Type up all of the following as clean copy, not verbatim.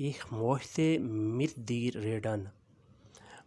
Ich möchte mit dir reden।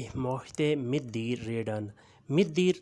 Ich möchte mit dir reden। mit dir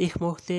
Ich möchte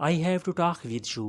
I have to talk with you।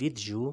with you।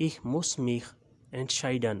Ich muss mich entscheiden।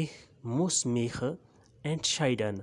Ich muss mich entscheiden।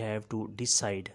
have to decide।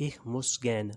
Ich muss gehen।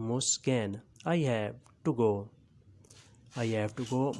muss gehen। I have to go। I have to go,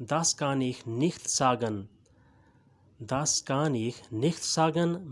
Das kann ich nicht sagen। Das kann ich nicht sagen,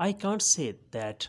I can't say that।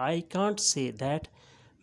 I can't say that,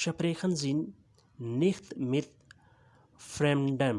Sprechen Sie nicht mit Fremden।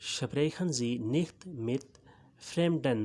Sprechen Sie nicht mit Fremden।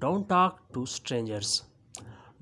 Don't talk to strangers।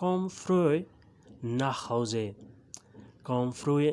Komm früh nach Hause। Komm früh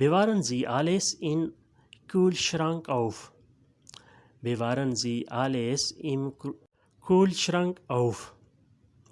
Bewahren Sie alles in Kühlschrank auf। Bewahren Sie alles im Kühlschrank auf।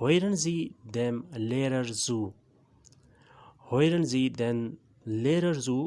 hören Sie dem Lehrer zu। hören Sie den Lehrer zu,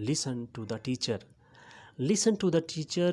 Listen to the teacher। Listen to the teacher,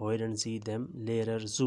hören Sie dem Lehrer zu।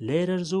Lehrer zu,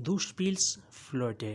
Du spielst Flöte।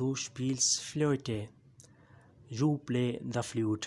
Du spielst Flöte। You play the flute।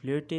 Flöte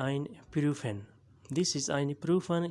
ein Prüfen। This is ein Prüfen,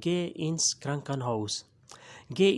Geh ins Krankenhaus। Geh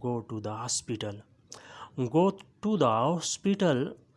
Go to the hospital। Go to the hospital,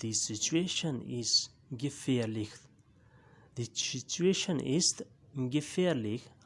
The situation is gefährlich। The situation is gefährlich,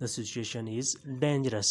The situation is dangerous।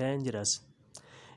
dangerous।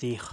dich।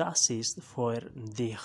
Das ist für dich।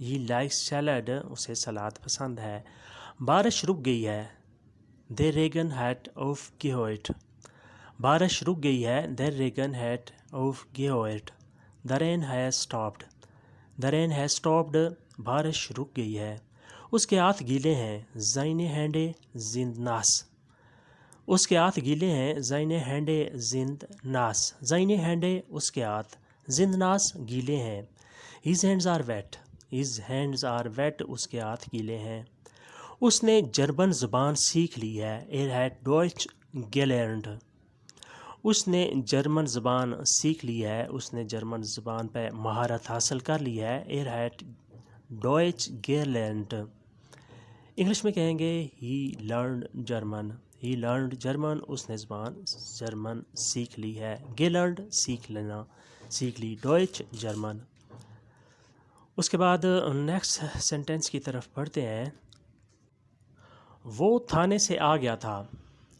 He likes salad, اسے سلاد پسند ہے۔ بارش رک گئی ہے، دیر ریگن ہیٹ آف گیوئٹ، بارش رک گئی ہے، دیر ریگن ہیٹ آف گیوئٹ۔ The rain has stopped, the rain has stopped, بارش رک گئی ہے۔ اس کے ہاتھ گیلے ہیں، زائنے ہینڈے زند ناس، اس کے ہاتھ گیلے ہیں، زائنے ہینڈے زند ناس، زائنے ہینڈے اس کے ہاتھ، زند ناس گیلے ہیں۔ His hands are wet, his hands are wet, اس کے ہاتھ گیلے ہیں۔ اس نے جرمن زبان سیکھ لی ہے، ہیٹ ڈوئچ گیلرنڈ، اس نے جرمن زبان سیکھ لی ہے، اس نے جرمن زبان پہ مہارت حاصل کر لی ہے، ہیٹ ڈوئچ گیلرنڈ۔ انگلش میں کہیں گے ہی لرنڈ جرمن، ہی لرنڈ جرمن، اس نے زبان جرمن سیکھ لی ہے، گیلرنڈ سیکھ لینا، سیکھ لی، ڈوئچ جرمن۔ اس کے بعد نیکسٹ سینٹینس کی طرف پڑھتے ہیں۔ وہ تھانے سے آ گیا تھا،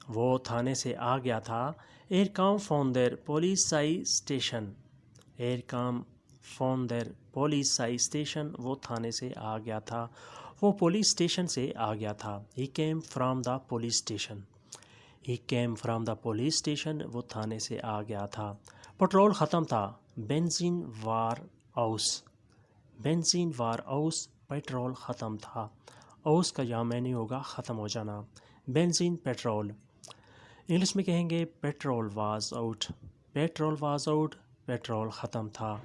وہ تھانے سے آ گیا تھا، ایر کام فون دیر پولیس سائی اسٹیشن، ایر کام فون دیر پولیس سائی اسٹیشن، وہ تھانے سے آ گیا تھا، وہ پولیس اسٹیشن سے آ گیا تھا۔ He came from the police station, he came from the police station, وہ تھانے سے آ گیا تھا۔ پٹرول ختم تھا، بینزین وار آؤس، بینزین وار آؤس، پیٹرول ختم تھا، اوس کا یا معنی ہوگا ختم ہو جانا، بینزین پیٹرول۔ انگلش میں کہیں گے petrol was out, petrol was out, petrol ختم تھا۔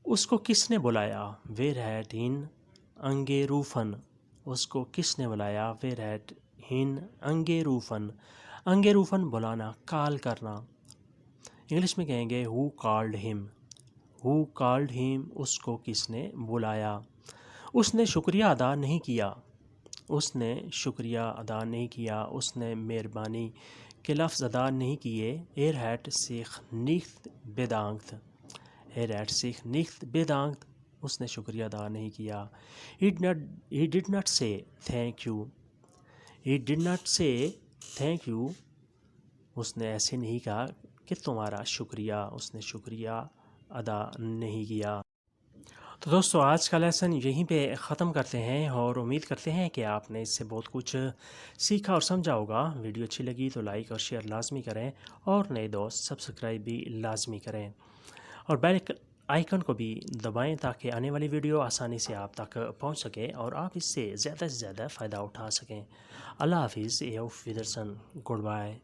اس کو کس نے بلایا، ویر ہیٹ ہن انگے روفن، اس کو کس نے بلایا، ویر ہیٹ ہن انگے روفن، انگے روفن بلانا، کال کرنا۔ انگلش میں کہیں گے ہو کالڈ ہم، ہو کالڈ ہم، اس کو کس نے بلایا۔ اس نے شکریہ ادا نہیں کیا، اس نے شکریہ ادا نہیں کیا، اس نے مہربانی کے لفظ ادا نہیں کیے، ہیٹ سیخ نیخت بیدانکت، ہیٹ سیخ نیخت بیدانکت، اس نے شکریہ ادا نہیں کیا۔ He did not say thank you، He did not say thank you، اس نے ایسے نہیں کہا کہ تمہارا شکریہ، اس نے شکریہ ادا نہیں کیا۔ تو دوستو آج کا لیسن یہیں پہ ختم کرتے ہیں، اور امید کرتے ہیں کہ آپ نے اس سے بہت کچھ سیکھا اور سمجھا ہوگا۔ ویڈیو اچھی لگی تو لائک اور شیئر لازمی کریں، اور نئے دوست سبسکرائب بھی لازمی کریں، اور بیل آئیکن کو بھی دبائیں تاکہ آنے والی ویڈیو آسانی سے آپ تک پہنچ سکے اور آپ اس سے زیادہ فائدہ اٹھا سکیں۔ اللہ حافظ، یہ آف ودرسن، گڈ بائے۔